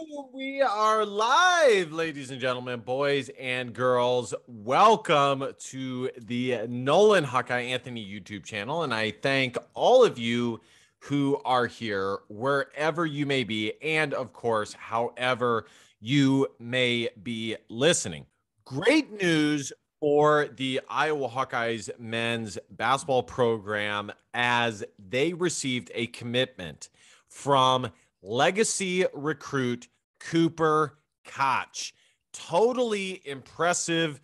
We are live, ladies and gentlemen, boys and girls. Welcome to the Nolan Hawkeye Anthony YouTube channel. And I thank all of you who are here, wherever you may be, and of course, however you may be listening. Great news for the Iowa Hawkeyes men's basketball program as they received a commitment from legacy recruit Cooper Koch. Totally impressive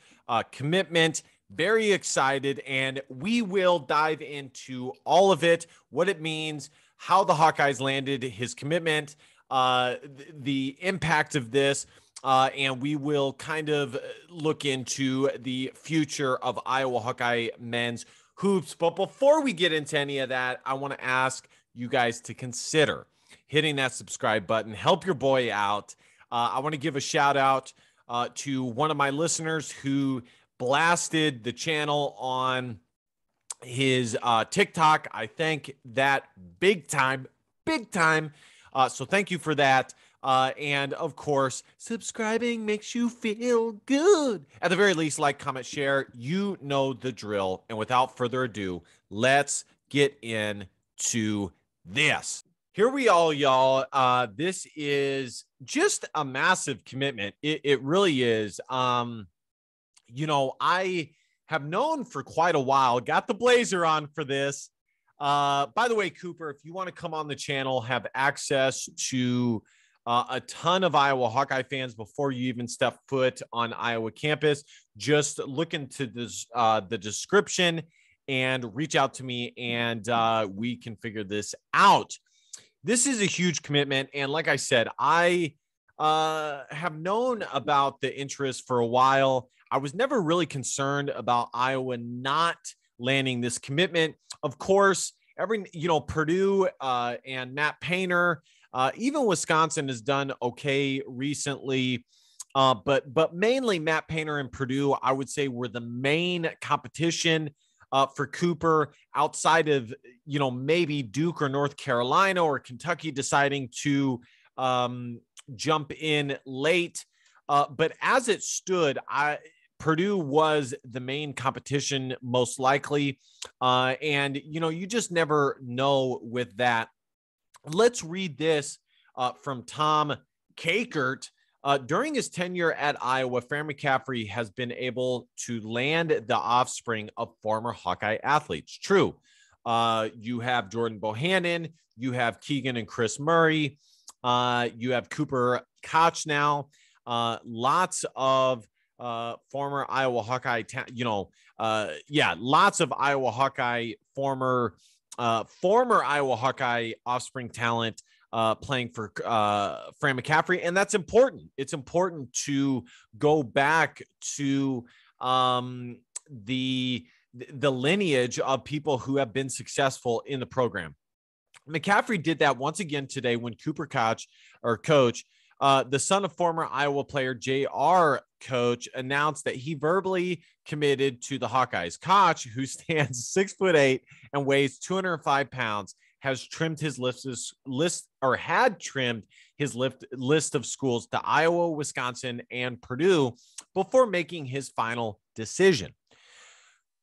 commitment. Very excited, and we will dive into all of it, what it means, how the Hawkeyes landed his commitment, the impact of this, and we will kind of look into the future of Iowa Hawkeye men's hoops. But before we get into any of that, I want to ask you guys to consider hitting that subscribe button. Help your boy out. I want to give a shout out to one of my listeners who blasted the channel on his TikTok. I thank that big time. So thank you for that. And of course, subscribing makes you feel good. At the very least, like, comment, share. You know the drill. And without further ado, let's get into this. Here we are, y'all. This is just a massive commitment. It really is. I have known for quite a while, got the blazer on for this. By the way, Cooper, if you want to come on the channel, have access to a ton of Iowa Hawkeye fans before you even step foot on Iowa campus, just look into this, the description and reach out to me, and we can figure this out. This is a huge commitment. And like I said, I have known about the interest for a while. I was never really concerned about Iowa not landing this commitment. Of course, Purdue and Matt Painter, even Wisconsin has done okay recently. But mainly Matt Painter and Purdue, I would say, were the main competition for Cooper, outside of, maybe Duke or North Carolina or Kentucky deciding to jump in late. But as it stood, Purdue was the main competition, most likely. And, you just never know with that. Let's read this from Tom Kakert. During his tenure at Iowa, Fran McCaffrey has been able to land the offspring of former Hawkeye athletes. True. You have Jordan Bohannon. You have Keegan and Chris Murray. You have Cooper Koch now. Lots of former Iowa Hawkeye, lots of Iowa Hawkeye, former Iowa Hawkeye offspring talent playing for Fran McCaffrey. And that's important. It's important to go back to the lineage of people who have been successful in the program. McCaffrey did that once again today when Cooper Koch, the son of former Iowa player J.R. Koch, announced that he verbally committed to the Hawkeyes. Koch, who stands 6'8" and weighs 205 pounds, has trimmed his list of schools to Iowa, Wisconsin, and Purdue before making his final decision.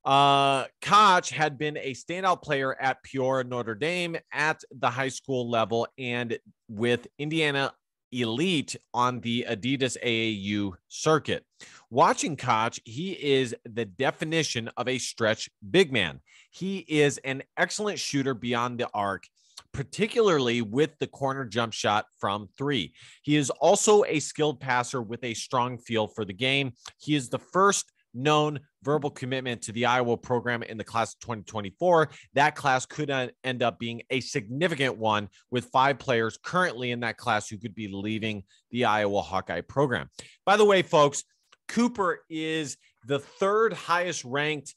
Koch had been a standout player at Peoria, Notre Dame at the high school level, and with Indiana Elite on the Adidas AAU circuit. Watching Koch, he is the definition of a stretch big man. He is an excellent shooter beyond the arc, particularly with the corner jump shot from three. He is also a skilled passer with a strong feel for the game. He is the first known verbal commitment to the Iowa program in the class of 2024. That class could end up being a significant one, with 5 players currently in that class who could be leaving the Iowa Hawkeye program. By the way, folks, Cooper is the 3rd highest ranked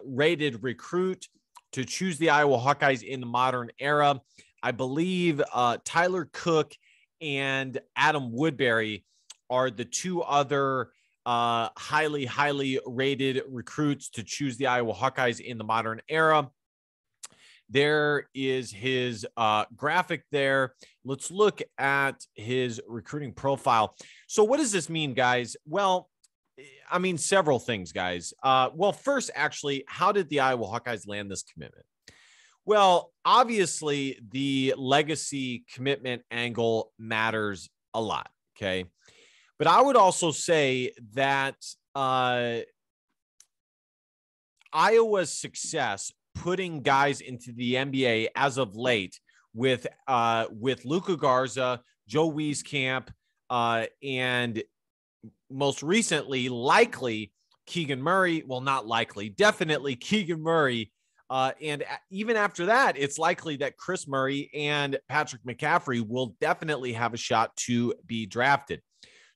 rated recruit to choose the Iowa Hawkeyes in the modern era. I believe Tyler Cook and Adam Woodbury are the 2 other highly rated recruits to choose the Iowa Hawkeyes in the modern era. There is his graphic there. Let's look at his recruiting profile. So what does this mean, guys? Well, I mean, several things, guys. Well, first, actually, how did the Iowa Hawkeyes land this commitment? Well, obviously, the legacy commitment angle matters a lot, okay? But I would also say that Iowa's success putting guys into the NBA as of late with Luka Garza, Joe Wieskamp, and most recently, likely Keegan Murray. Well, not likely, definitely Keegan Murray. And even after that, it's likely that Chris Murray and Patrick McCaffrey will definitely have a shot to be drafted.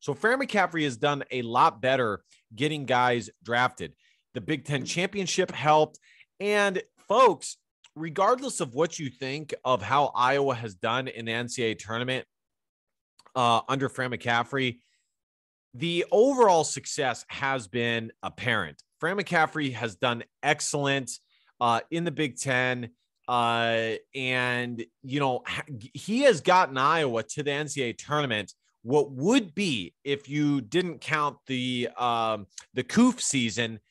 So Fran McCaffrey has done a lot better getting guys drafted. The Big Ten championship helped. And folks, regardless of what you think of how Iowa has done in the NCAA tournament under Fran McCaffrey, the overall success has been apparent. Fran McCaffrey has done excellent in the Big Ten. And, you know, he has gotten Iowa to the NCAA tournament. What would be, if you didn't count the Coof season,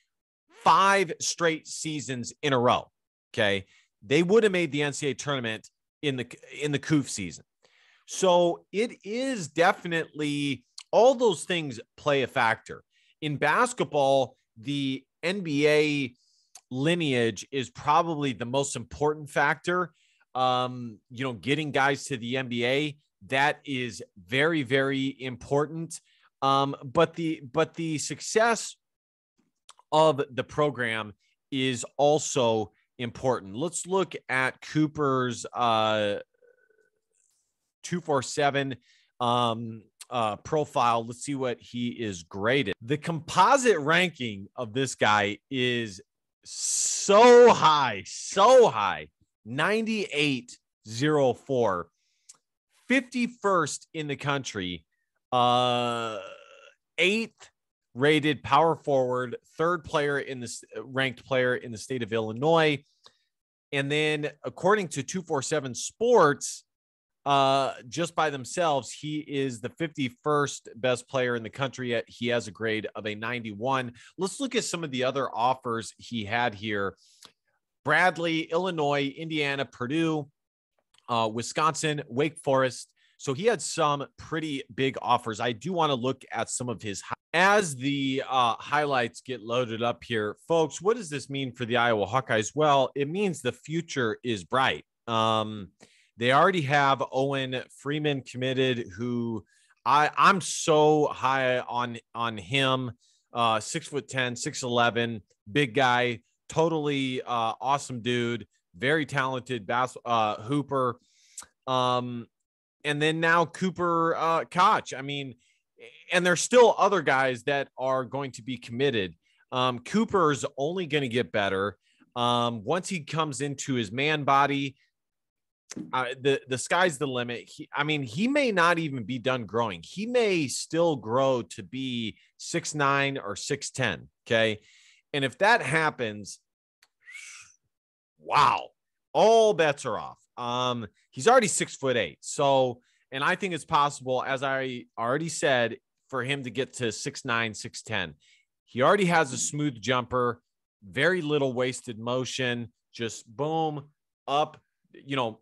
5 straight seasons in a row. Okay. They would have made the NCAA tournament in the Coof season. So it is definitely, all those things play a factor. In basketball, the NBA lineage is probably the most important factor. You know, getting guys to the NBA, that is very, very important. But the success of the program is also important. Let's look at Cooper's 247 profile. Let's see what he is graded. The composite ranking of this guy is so high, 9804, 51st in the country, 8th rated power forward, 3rd player in this ranked player in the state of Illinois. And then according to 247 Sports, just by themselves, he is the 51st best player in the country. He has a grade of a 91. Let's look at some of the other offers he had here. Bradley, Illinois, Indiana, Purdue, Wisconsin, Wake Forest. So he had some pretty big offers. I do want to look at some of his, as the highlights get loaded up here. Folks, what does this mean for the Iowa Hawkeyes? Well, it means the future is bright. They already have Owen Freeman committed, who I'm so high on him. 6'10", 6'11", big guy, totally awesome dude, very talented hooper. And then now Cooper Koch. I mean, and there's still other guys that are going to be committed. Cooper's only going to get better. Once he comes into his man body, the sky's the limit. He may not even be done growing. He may still grow to be 6'9" or 6'10". Okay. And if that happens, wow, all bets are off. He's already 6'8". So, and I think it's possible, as I already said, for him to get to 6'9", 6'10". He already has a smooth jumper, very little wasted motion, just boom, up, you know,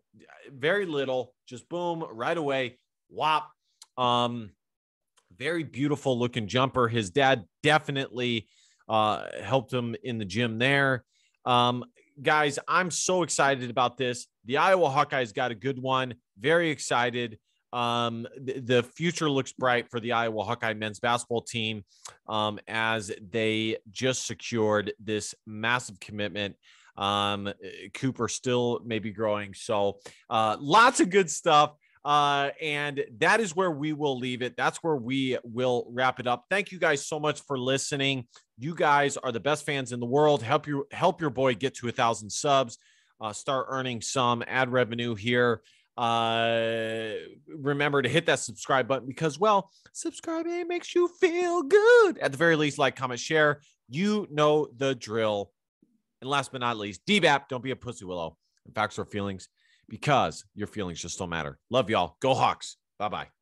very little, just boom, right away, whop. Very beautiful looking jumper. His dad definitely helped him in the gym there. Guys, I'm so excited about this. The Iowa Hawkeyes got a good one. Very excited. The future looks bright for the Iowa Hawkeye men's basketball team as they just secured this massive commitment. Cooper still may be growing. So lots of good stuff. And that is where we will leave it. That's where we will wrap it up. Thank you guys so much for listening. You guys are the best fans in the world. Help your boy get to 1,000 subs, start earning some ad revenue here. Remember to hit that subscribe button because, well, subscribing makes you feel good. At the very least, like, comment, share. You know the drill. And last but not least, DBAP, don't be a pussy willow. and facts or feelings, because your feelings just don't matter. Love y'all. Go Hawks. Bye-bye.